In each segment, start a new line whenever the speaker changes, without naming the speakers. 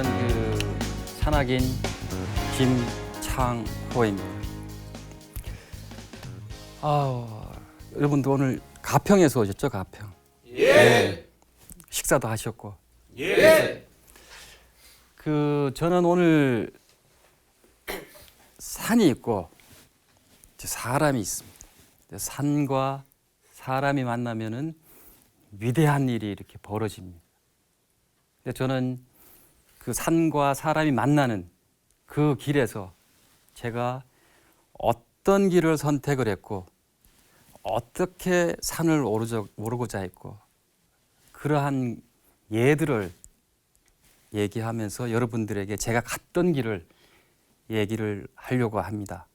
저는 산악인 김창호입니다. 여러분도 오늘 가평에서 오셨죠? 가평.
예.
네. 식사도 하셨고.
예.
저는 오늘 산이 있고 사람이 있습니다. 산과 사람이 만나면은 위대한 일이 이렇게 벌어집니다. 근데 저는 그 산과 사람이 만나는 그 길에서 제가 어떤 길을 선택을 했고 어떻게 산을 오르고자 했고 그러한 예들을 얘기하면서 여러분들에게 제가 갔던 길을 얘기를 하려고 합니다.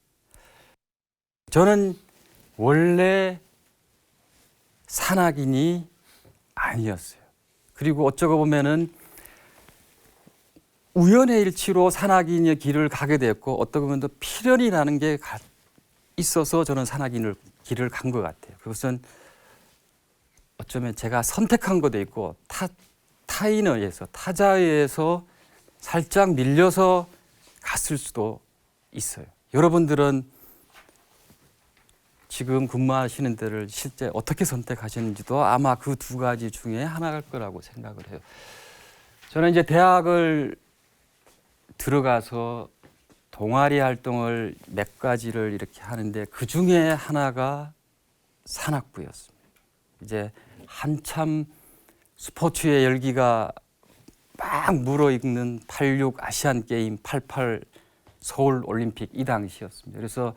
저는 원래 산악인이 아니었어요. 그리고 어쩌고 보면은 우연의 일치로 산악인의 길을 가게 됐고 어떻게 보면 또 필연이라는 게 있어서 저는 산악인을 길을 간 것 같아요. 그것은 어쩌면 제가 선택한 것도 있고 타인에 의해서 타자에 의해서 살짝 밀려서 갔을 수도 있어요. 여러분들은 지금 근무하시는 데를 실제 어떻게 선택하셨는지도 아마 그 두 가지 중에 하나일 거라고 생각을 해요. 저는 이제 대학을 들어가서 동아리 활동을 몇 가지를 이렇게 하는데 그 중에 하나가 산악부였습니다. 이제 한참 스포츠의 열기가 막 물어익는 86 아시안 게임, 88 서울 올림픽 이 당시였습니다. 그래서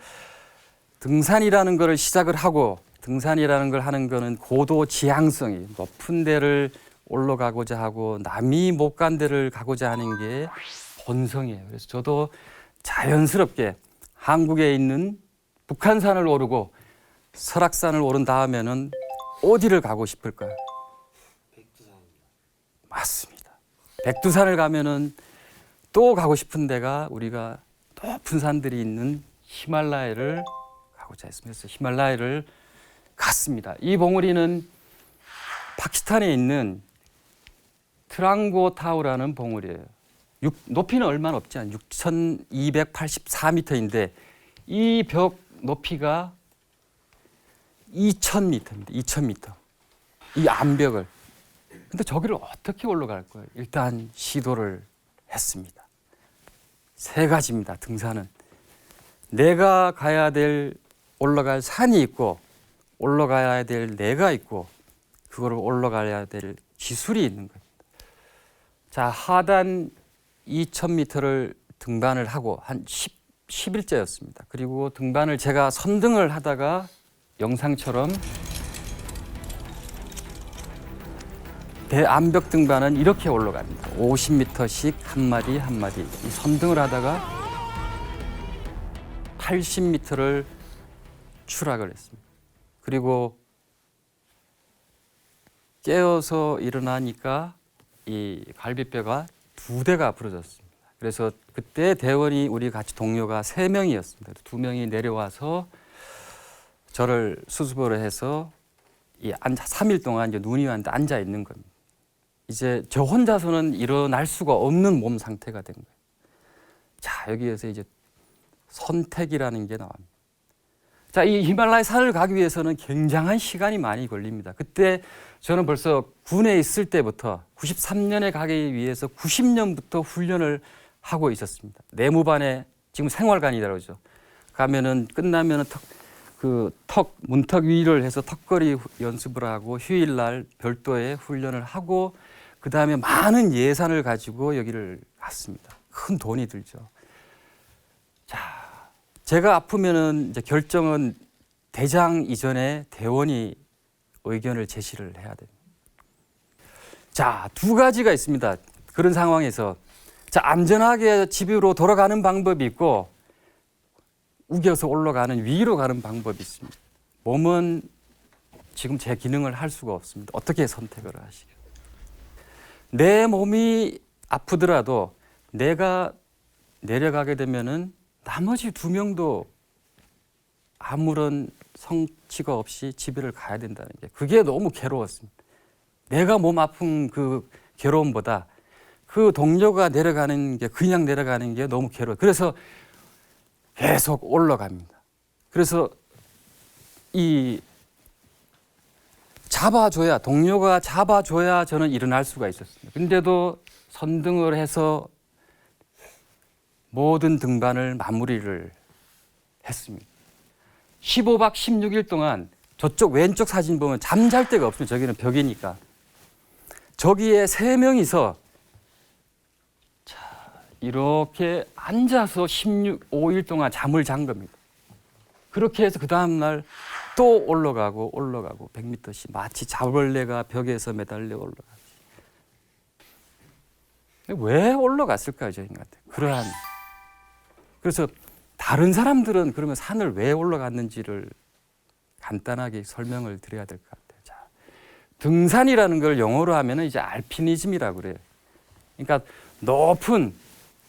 등산이라는 것을 시작을 하고 등산이라는 걸 하는 거는 고도 지향성이 높은 데를 올라가고자 하고 남이 못 간 데를 가고자 하는 게 본성이에요. 그래서 저도 자연스럽게 한국에 있는 북한산을 오르고 설악산을 오른 다음에는 어디를 가고 싶을까요?
백두산입니다.
맞습니다. 백두산을 가면은 또 가고 싶은 데가 우리가 높은 산들이 있는 히말라야를 가고자 했습니다. 그래서 히말라야를 갔습니다. 이 봉우리는 파키스탄에 있는 트랑고타우라는 봉우리예요. 높이는 얼마 없지 않아요. 6,284m인데 이 벽 높이가 2,000m입니다. 2,000m. 이 암벽을. 근데 저기를 어떻게 올라갈 거예요? 일단 시도를 했습니다. 세 가지입니다. 등산은. 내가 가야 될 올라갈 산이 있고 올라가야 될 내가 있고 그거를 올라가야 될 기술이 있는 겁니다. 자, 하단 2,000m를 등반을 하고 한 10일째였습니다. 그리고 등반을 제가 선등을 하다가 영상처럼 대암벽 등반은 이렇게 올라갑니다. 50m씩 한 마디 한 마디. 이 선등을 하다가 80m를 추락을 했습니다. 그리고 깨어서 일어나니까 이 갈비뼈가 2대가 부러졌습니다. 그래서 그때 대원이 우리 같이 동료가 3명이었습니다. 2명이 내려와서 저를 수습을 해서 3일 동안 이제 눈이 왔는데 앉아 있는 겁니다. 이제 저 혼자서는 일어날 수가 없는 몸 상태가 된 거예요. 자, 여기에서 이제 선택이라는 게 나옵니다. 자, 이 히말라야 산을 가기 위해서는 굉장한 시간이 많이 걸립니다. 그때 저는 벌써 군에 있을 때부터 93년에 가기 위해서 90년부터 훈련을 하고 있었습니다. 내무반에 지금 생활관이라고 그러죠. 가면은 끝나면은 문턱 위를 해서 턱걸이 연습을 하고 휴일날 별도의 훈련을 하고 그 다음에 많은 예산을 가지고 여기를 갔습니다. 큰 돈이 들죠. 자, 제가 아프면은 이제 결정은 대장 이전에 대원이 의견을 제시를 해야 됩니다. 자, 2가지가 있습니다. 그런 상황에서 자, 안전하게 집으로 돌아가는 방법이 있고 우겨서 올라가는 위로 가는 방법이 있습니다. 몸은 지금 제 기능을 할 수가 없습니다. 어떻게 선택을 하시겠어요? 내 몸이 아프더라도 내가 내려가게 되면은 나머지 2명도 아무런 성취가 없이 집에를 가야 된다는 게 그게 너무 괴로웠습니다. 내가 몸 아픈 그 괴로움보다 그 동료가 내려가는 게 그냥 내려가는 게 너무 괴로워요. 그래서 계속 올라갑니다. 그래서 이 잡아줘야 동료가 잡아줘야 저는 일어날 수가 있었습니다. 근데도 선등을 해서 모든 등반을 마무리를 했습니다. 15박 16일 동안 저쪽 왼쪽 사진 보면 잠잘 데가 없습니다. 저기는 벽이니까. 저기에 3명이서 이렇게 앉아서 5일 동안 잠을 잔 겁니다. 그렇게 해서 그 다음날 또 올라가고 100m씩 마치 자벌레가 벽에서 매달려 올라가지. 왜 올라갔을까요, 저 인간한테? 그래서 다른 사람들은 그러면 산을 왜 올라갔는지를 간단하게 설명을 드려야 될 것 같아요. 자, 등산이라는 걸 영어로 하면 이제 알피니즘이라고 그래요. 그러니까 높은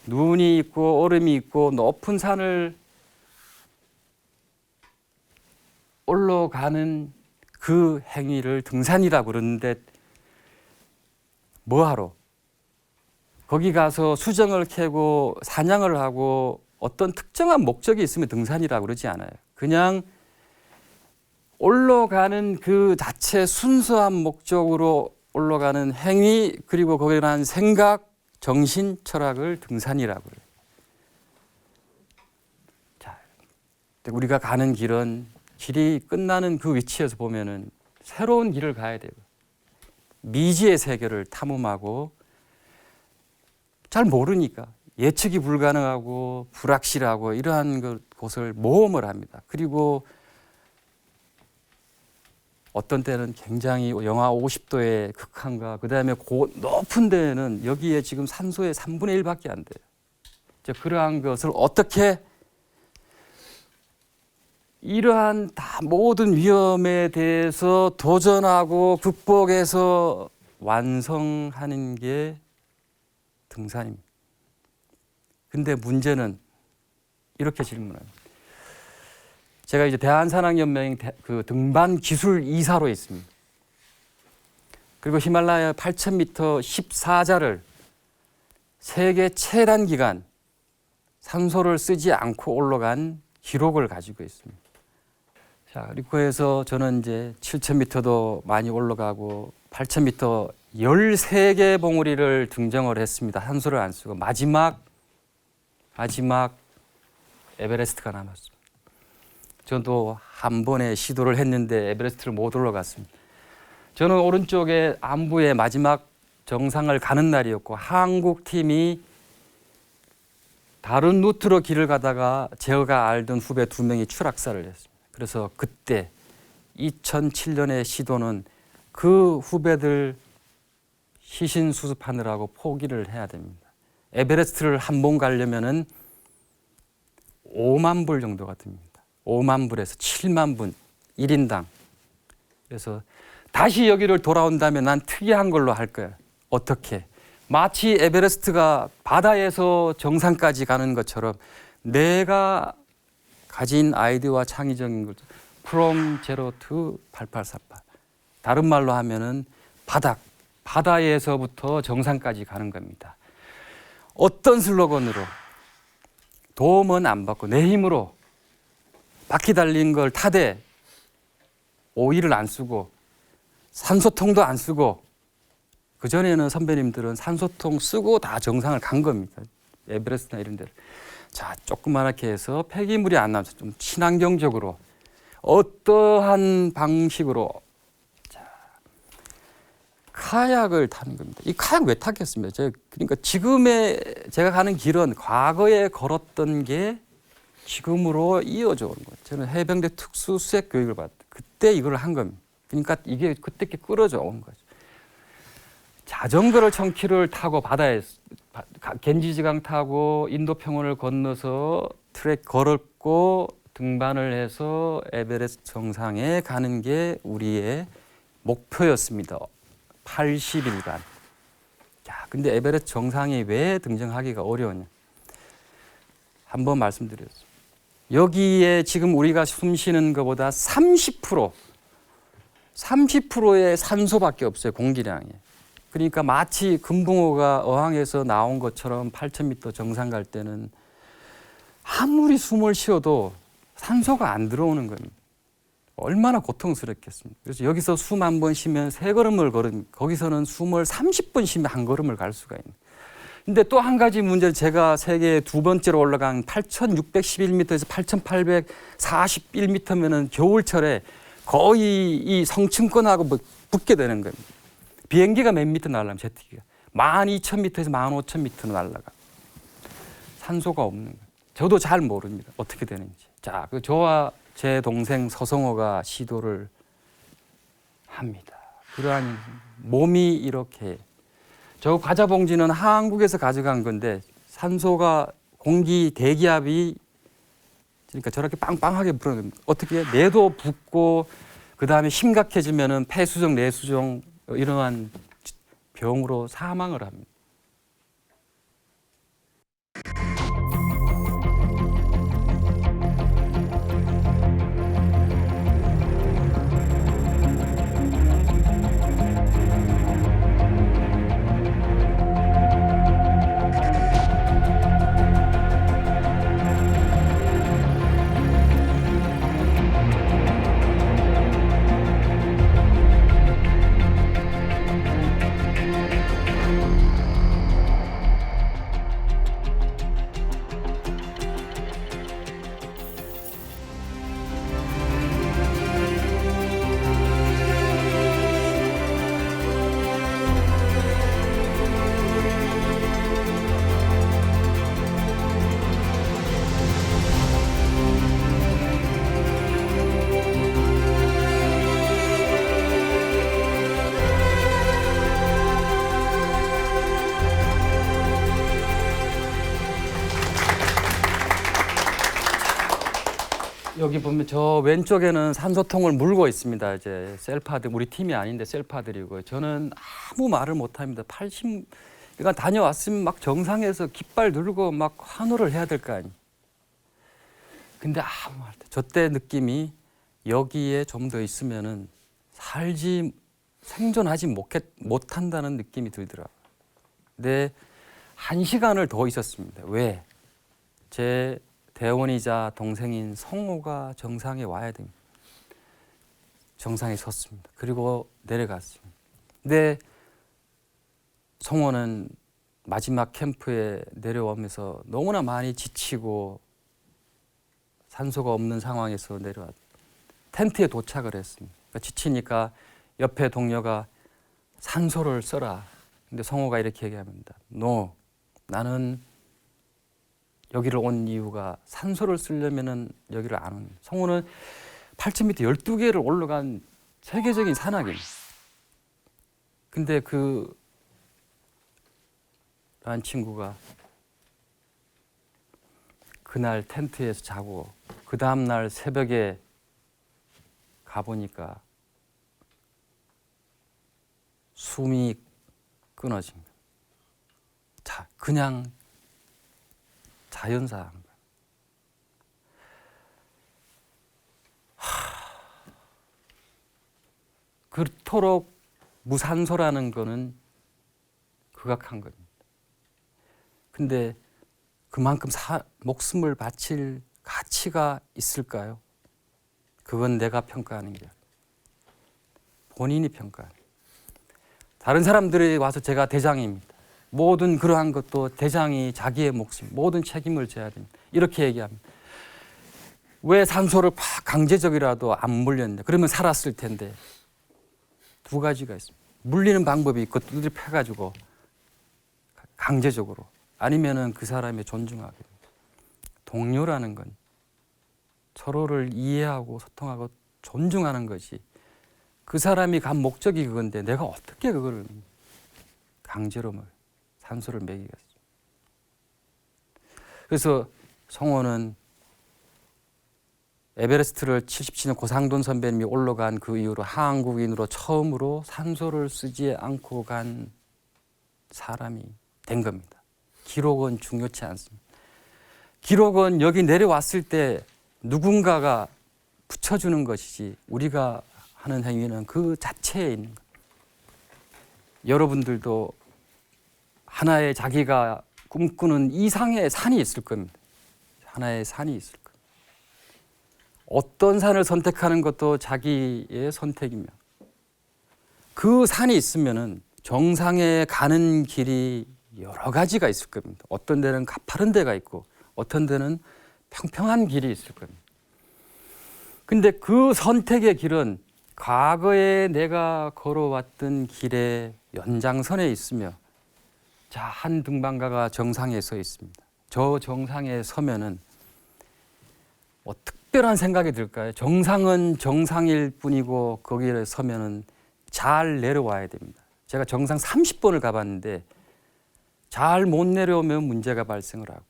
눈이 있고 얼음이 있고 높은 산을 올라가는 그 행위를 등산이라고 그러는데 뭐하러? 거기 가서 수정을 캐고 사냥을 하고 어떤 특정한 목적이 있으면 등산이라고 그러지 않아요. 그냥 올라가는 그 자체 순수한 목적으로 올라가는 행위 그리고 거기에 대한 생각, 정신, 철학을 등산이라고 그래요. 자, 우리가 가는 길이 끝나는 그 위치에서 보면은 새로운 길을 가야 돼요. 미지의 세계를 탐험하고 잘 모르니까 예측이 불가능하고 불확실하고 이러한 곳을 모험을 합니다. 그리고 어떤 때는 굉장히 영하 50도의 극한과 그다음에 높은 데는 여기에 지금 산소의 3분의 1밖에 안 돼요. 그러한 것을 어떻게 이러한 다 모든 위험에 대해서 도전하고 극복해서 완성하는 게 등산입니다. 근데 문제는 이렇게 질문합니다. 제가 이제 대한산악연맹 그 등반 기술 이사로 있습니다. 그리고 히말라야 8,000m 14자를 세계 최단 기간 산소를 쓰지 않고 올라간 기록을 가지고 있습니다. 자, 그리고 해서 저는 이제 7,000m도 많이 올라가고 8,000m 13개 봉우리를 등정을 했습니다. 산소를 안 쓰고 마지막 에베레스트가 남았습니다. 저도 한 번에 시도를 했는데 에베레스트를 못 올라갔습니다. 저는 오른쪽에 안부의 마지막 정상을 가는 날이었고 한국 팀이 다른 루트로 길을 가다가 제가 알던 후배 2명이 추락사를 했습니다. 그래서 그때 2007년의 시도는 그 후배들 시신 수습하느라고 포기를 해야 됩니다. 에베레스트를 한 번 가려면은 5만 불 정도가 듭니다. 5만 불에서 7만 불 1인당. 그래서 다시 여기를 돌아온다면 난 특이한 걸로 할 거야. 어떻게? 마치 에베레스트가 바다에서 정상까지 가는 것처럼 내가 가진 아이디어와 창의적인 것, From Zero to 8848. 다른 말로 하면은 바다에서부터 정상까지 가는 겁니다. 어떤 슬로건으로? 도움은 안 받고 내 힘으로 바퀴 달린 걸 타되 오일을 안 쓰고 산소통도 안 쓰고 그전에는 선배님들은 산소통 쓰고 다 정상을 간 겁니다. 에베레스트나 이런 데를. 자, 조그맣게 해서 폐기물이 안 나면서 좀 친환경적으로 어떠한 방식으로 카약을 타는 겁니다. 이 카약 왜 타겠습니까? 그러니까 제가 가는 길은 과거에 걸었던 게 지금으로 이어져 오는 거예요. 저는 해병대 특수 수색 교육을 받았 그때 이걸 한 겁니다. 그러니까 이게 그때 끌어져 온 거죠. 자전거를 1000km를 타고 바다에 겐지지강 타고 인도평원을 건너서 트랙 걸었고 등반을 해서 에베레스트 정상에 가는 게 우리의 목표였습니다. 80일간. 야, 근데 에베레스트 정상에 왜 등정하기가 어려웠냐? 한번 말씀드렸습니다. 여기에 지금 우리가 숨 쉬는 것보다 30%의 산소밖에 없어요, 공기량이. 그러니까 마치 금붕어가 어항에서 나온 것처럼 8,000m 정상 갈 때는 아무리 숨을 쉬어도 산소가 안 들어오는 겁니다. 얼마나 고통스럽겠습니까? 그래서 여기서 숨 한 번 쉬면 3걸음을 걸으면 거기서는 숨을 30번 쉬면 한 걸음을 갈 수가 있는. 근데 또 한 가지 문제는 제가 세계 2번째로 올라간 8,611m에서 8,841m면은 겨울철에 거의 이 성층권하고 붙게 되는 겁니다. 비행기가 몇 미터 날아가면 제트기가 12,000m에서 15,000m로 날아가. 산소가 없는 거예요. 저도 잘 모릅니다. 어떻게 되는지. 자, 그 저와 제 동생 서성호가 시도를 합니다. 그러한 몸이 이렇게 저 과자 봉지는 한국에서 가져간 건데 산소가 공기 대기압이 그러니까 저렇게 빵빵하게 불어납니다. 어떻게 뇌도 붓고 그 다음에 심각해지면은 폐수종, 뇌수종 이러한 병으로 사망을 합니다. 여기 보면 저 왼쪽에는 산소통을 물고 있습니다. 이제 셀파들 우리 팀이 아닌데 셀파들이고 저는 아무 말을 못 합니다. 80 그러니까 다녀왔으면 막 정상에서 깃발 들고 막 환호를 해야 될 거 아니에요. 근데 아무 말. 저때 느낌이 여기에 좀 더 있으면은 생존하지 못한다는 느낌이 들더라고요. 근데 1시간을 더 있었습니다. 왜? 제 대원이자 동생인 성호가 정상에 와야 됩니다. 정상에 섰습니다. 그리고 내려갔습니다. 근데 성호는 마지막 캠프에 내려오면서 너무나 많이 지치고 산소가 없는 상황에서 내려왔 텐트에 도착을 했습니다. 그러니까 지치니까 옆에 동료가 산소를 써라. 근데 성호가 이렇게 얘기합니다. No, 나는 여기를 온 이유가 산소를 쓰려면은 여기를 안 옵니다. 성호는 8,000m 12개를 올라간 세계적인 산악입니다. 근데 란 친구가 그날 텐트에서 자고 그 다음날 새벽에 가보니까 숨이 끊어집니다. 그냥 자연사한 거예요. 그토록 무산소라는 거는 극악한 겁니다. 근데 그만큼 목숨을 바칠 가치가 있을까요? 그건 내가 평가하는 게 아니라 본인이 평가하는 거예요. 다른 사람들이 와서 제가 대장입니다. 모든 그러한 것도 대장이 자기의 목숨, 모든 책임을 져야 됩니다. 이렇게 얘기합니다. 왜 산소를 강제적이라도 안 물렸냐? 그러면 살았을 텐데. 두 가지가 있습니다. 물리는 방법이 있고 두드려 패가지고 강제적으로 아니면은 그 사람의 존중하게 됩니다. 동료라는 건 서로를 이해하고 소통하고 존중하는 것이 그 사람이 간 목적이 그건데 내가 어떻게 그걸 강제로 산소를 먹이겠어. 그래서 성호는 에베레스트를 77년 고상돈 선배님이 올라간 그 이후로 한국인으로 처음으로 산소를 쓰지 않고 간 사람이 된 겁니다. 기록은 중요치 않습니다. 기록은 여기 내려왔을 때 누군가가 붙여주는 것이지 우리가 하는 행위는 그 자체에 있는 것. 여러분들도 하나의 자기가 꿈꾸는 이상의 산이 있을 겁니다. 하나의 산이 있을 겁니다. 어떤 산을 선택하는 것도 자기의 선택이며 그 산이 있으면은 정상에 가는 길이 여러 가지가 있을 겁니다. 어떤 데는 가파른 데가 있고 어떤 데는 평평한 길이 있을 겁니다. 근데 그 선택의 길은 과거에 내가 걸어왔던 길의 연장선에 있으며 자, 한 등반가가 정상에 서 있습니다. 저 정상에 서면은 특별한 생각이 들까요? 정상은 정상일 뿐이고 거기에 서면은 잘 내려와야 됩니다. 제가 정상 30번을 가봤는데 잘 못 내려오면 문제가 발생을 하고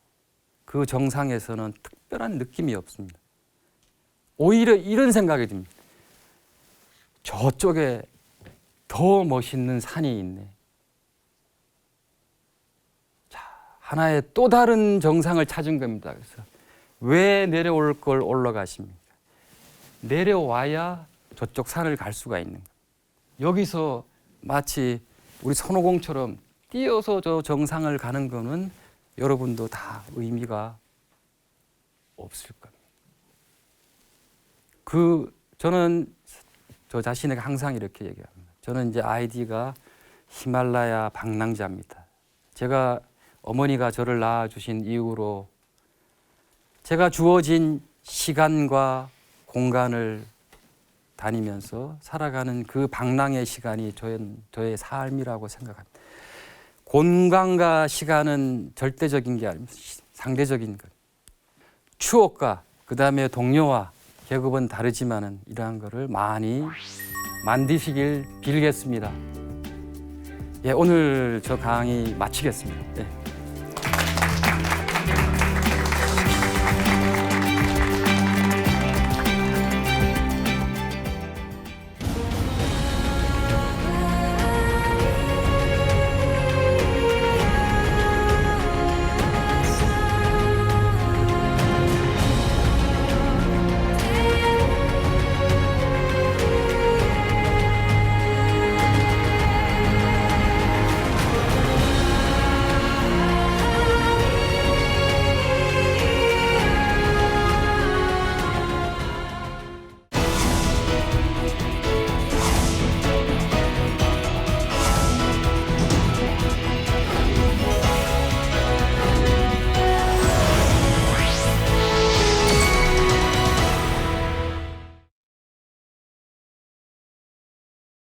그 정상에서는 특별한 느낌이 없습니다. 오히려 이런 생각이 듭니다. 저쪽에 더 멋있는 산이 있네. 자, 하나의 또 다른 정상을 찾은 겁니다. 그래서 왜 내려올 걸 올라가십니까? 내려와야 저쪽 산을 갈 수가 있는 거예요. 여기서 마치 우리 손오공처럼 뛰어서 저 정상을 가는 거는 여러분도 다 의미가 없을 겁니다. 저는 저 자신에게 항상 이렇게 얘기합니다. 저는 이제 아이디가 히말라야 방랑자입니다. 제가 어머니가 저를 낳아주신 이후로 제가 주어진 시간과 공간을 다니면서 살아가는 그 방랑의 시간이 저의 삶이라고 생각합니다. 공간과 시간은 절대적인 게 아닙니다. 상대적인 것. 추억과 그다음에 동료와 계급은 다르지만은 이러한 거를 많이 만드시길 빌겠습니다. 예, 오늘 저 강의 마치겠습니다. 예.